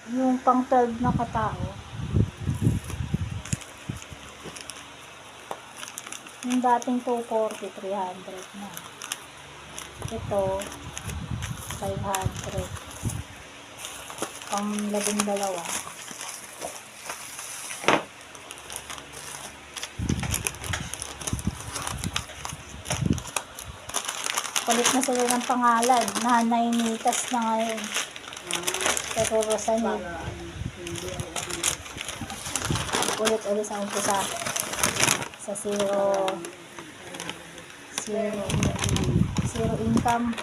Yung pang 12 na katao. Yung dating 240, 300 na. Ito, 500. Pang 12. Palit na sila ng pangalan. Nanay Nitas na ngayon. Pero Rosalie. Ulit-ulit sa umpisa. Sa zero income.